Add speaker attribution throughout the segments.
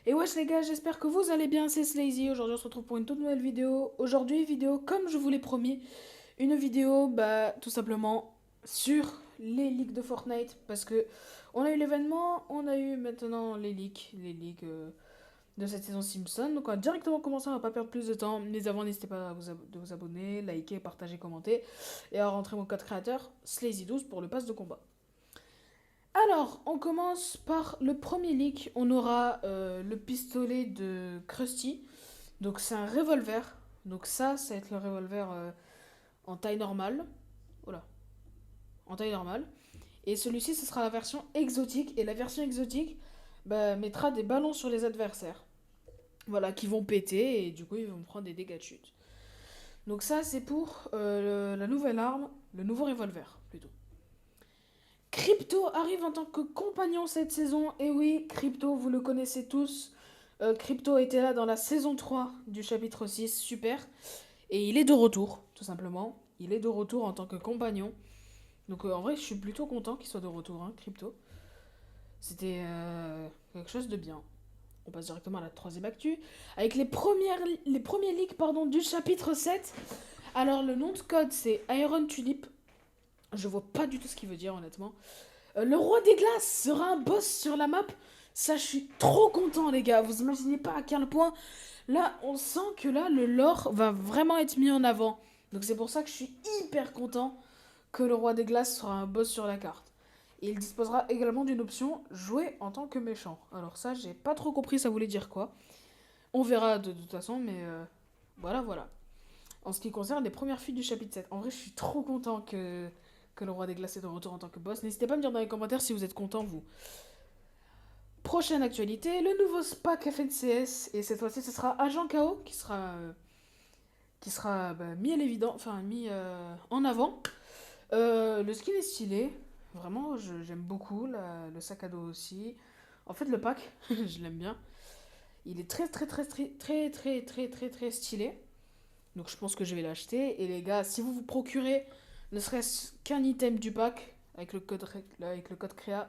Speaker 1: Et wesh les gars, j'espère que vous allez bien, c'est Slazy. Aujourd'hui on se retrouve pour une toute nouvelle vidéo. Aujourd'hui, vidéo comme je vous l'ai promis, une vidéo tout simplement sur les leaks de Fortnite. Parce que on a eu l'événement, on a eu maintenant les leaks de cette saison Simpson. Donc on va directement commencer, on va pas perdre plus de temps. Mais avant, n'hésitez pas à de vous abonner, liker, partager, commenter. Et à rentrer mon code créateur, Slazy12 pour le pass de combat. Alors, on commence par le premier leak. On aura le pistolet de Krusty. Donc, c'est un revolver. Donc, ça va être le revolver en taille normale. Voilà, en taille normale. Et celui-ci, ce sera la version exotique. Et la version exotique mettra des ballons sur les adversaires. Voilà, qui vont péter et du coup, ils vont prendre des dégâts de chute. Donc, ça, c'est pour la nouvelle arme, le nouveau revolver plutôt. Crypto arrive en tant que compagnon cette saison. Et oui, Crypto, vous le connaissez tous. Crypto était là dans la saison 3 du chapitre 6, super. Et il est de retour, tout simplement. Il est de retour en tant que compagnon. Donc en vrai, je suis plutôt content qu'il soit de retour, hein, Crypto. C'était quelque chose de bien. On passe directement à la troisième actu. Avec les premiers leaks pardon, du chapitre 7. Alors le nom de code, c'est Iron Tulip. Je vois pas du tout ce qu'il veut dire, honnêtement. Le roi des glaces sera un boss sur la map. Ça, je suis trop content, les gars. Vous imaginez pas à quel point. Là, on sent que là, le lore va vraiment être mis en avant. Donc, c'est pour ça que je suis hyper content que le roi des glaces sera un boss sur la carte. Et il disposera également d'une option jouer en tant que méchant. Alors, ça, j'ai pas trop compris, ça voulait dire quoi. On verra de toute façon, mais voilà, voilà. En ce qui concerne les premières fuites du chapitre 7, en vrai, je suis trop content que le roi des glaces est de retour en tant que boss. N'hésitez pas à me dire dans les commentaires si vous êtes content, vous. Prochaine actualité, le nouveau SPAC FNCS. Et cette fois-ci, ce sera Agent KO qui sera mis à l'évident, enfin mis en avant. Le skin est stylé. Vraiment, j'aime beaucoup. Le sac à dos aussi. En fait, le pack, je l'aime bien. Il est très, très, très, très, très, très, très, très, très stylé. Donc, je pense que je vais l'acheter. Et les gars, si vous vous procurez ne serait-ce qu'un item du pack avec le code créa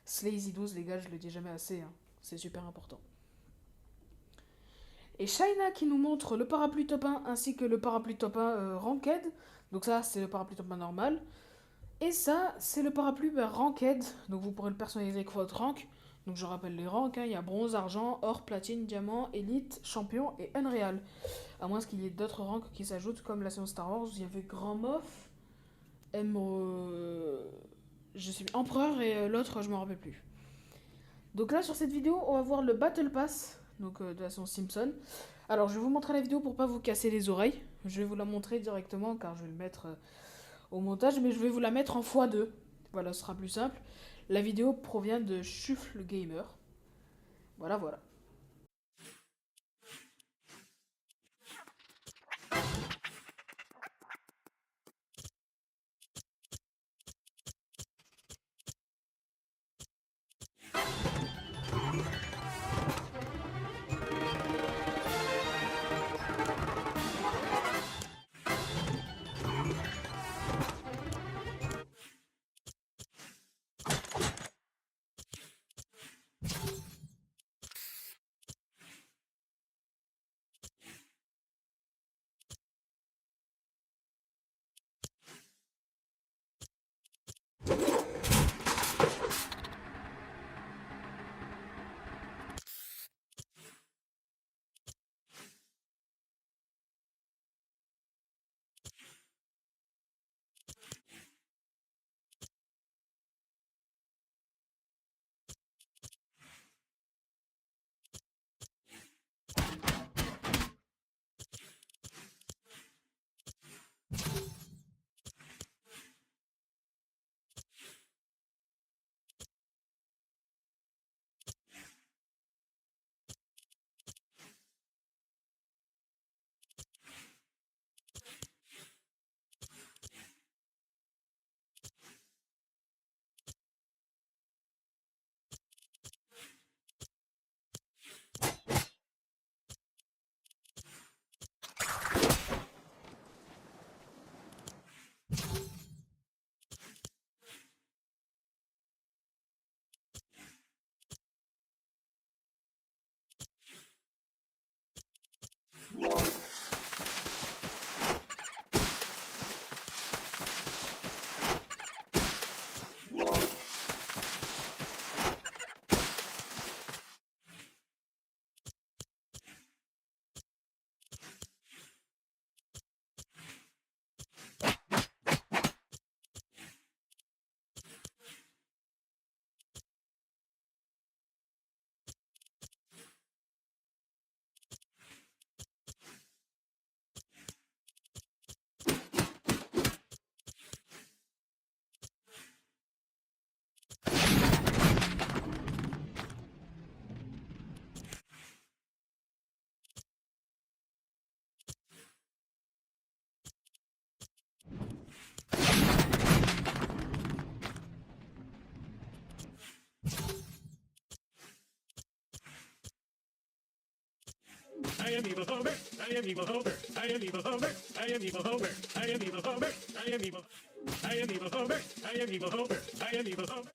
Speaker 1: Slazy12, les gars, je le dis jamais assez, hein. C'est super important. Et Shaina qui nous montre le parapluie top 1 ainsi que le parapluie top 1 Ranked. Donc ça, c'est le parapluie top 1 normal. Et ça, c'est le parapluie Ranked. Donc vous pourrez le personnaliser avec votre rank. Donc je rappelle les ranks, hein. Il y a bronze, argent, or, platine, diamant, élite, champion et unreal. À moins qu'il y ait d'autres ranks qui s'ajoutent comme la séance Star Wars. Il y avait Grand Moff, M... je sais empereur et l'autre, je m'en rappelle plus. Donc là, sur cette vidéo, on va voir le Battle Pass donc, de la séance Simpson. Alors, je vais vous montrer la vidéo pour pas vous casser les oreilles. Je vais vous la montrer directement car je vais le mettre au montage, mais je vais vous la mettre en x2. Voilà, ce sera plus simple. La vidéo provient de Shuffle Gamer. Voilà, voilà.
Speaker 2: I am evil Homer. I am evil Homer. I am evil Homer. I am evil Homer. I am evil Homer. I am evil. I am evil Homer. I am evil Homer. I am evil Homer.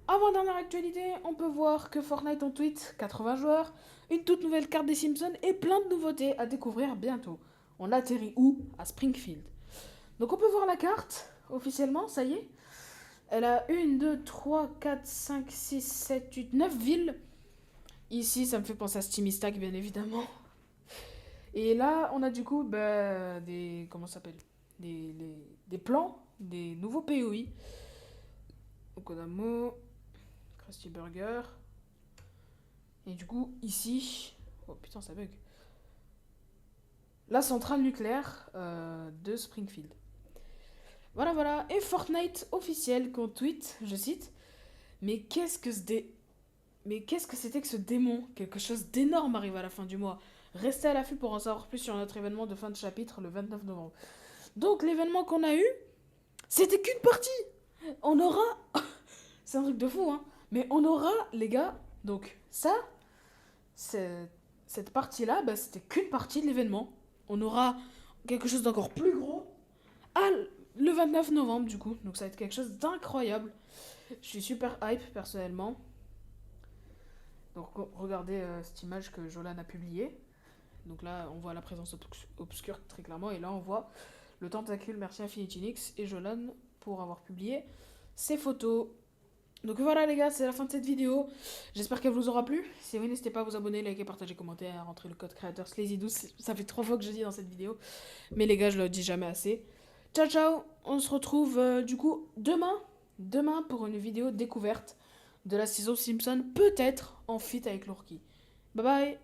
Speaker 1: Avant-dernière actualité, on peut voir que Fortnite on tweet 80 joueurs, une toute nouvelle carte des Simpsons et plein de nouveautés à découvrir bientôt. On atterrit où? À Springfield. Donc on peut voir la carte, officiellement, ça y est. Elle a 1, 2, 3, 4, 5, 6, 7, 8, 9 villes. Ici, ça me fait penser à Steamy Stack, bien évidemment. Et là, on a du coup des... Comment ça s'appelle des plans, des nouveaux POI. Okodamo, Krusty Burger. Et du coup, ici... Oh putain, ça bug. La centrale nucléaire de Springfield. Voilà, voilà. Et Fortnite officiel qu'on tweet, je cite. Mais qu'est-ce que c'était que ce démon? Quelque chose d'énorme arrive à la fin du mois. Restez à l'affût pour en savoir plus sur notre événement de fin de chapitre le 29 novembre. Donc l'événement qu'on a eu, c'était qu'une partie. On aura... C'est un truc de fou, hein. Mais on aura, les gars, donc ça, cette partie-là, c'était qu'une partie de l'événement. On aura quelque chose d'encore plus gros le 29 novembre, du coup. Donc ça va être quelque chose d'incroyable. Je suis super hype, personnellement. Donc regardez cette image que Jolan a publiée. Donc là, on voit la présence obscure très clairement. Et là, on voit le tentacule. Merci Infinitinix et Jolan pour avoir publié ces photos. Donc voilà les gars, c'est la fin de cette vidéo. J'espère qu'elle vous aura plu. Si oui, n'hésitez pas à vous abonner, liker, partager, commenter, à rentrer le code créateur SLAZY12. Ça fait 3 fois que je dis dans cette vidéo. Mais les gars, je le dis jamais assez. Ciao ciao, on se retrouve du coup demain pour une vidéo découverte de la saison Simpson, peut-être en feat avec Lorky. Bye bye.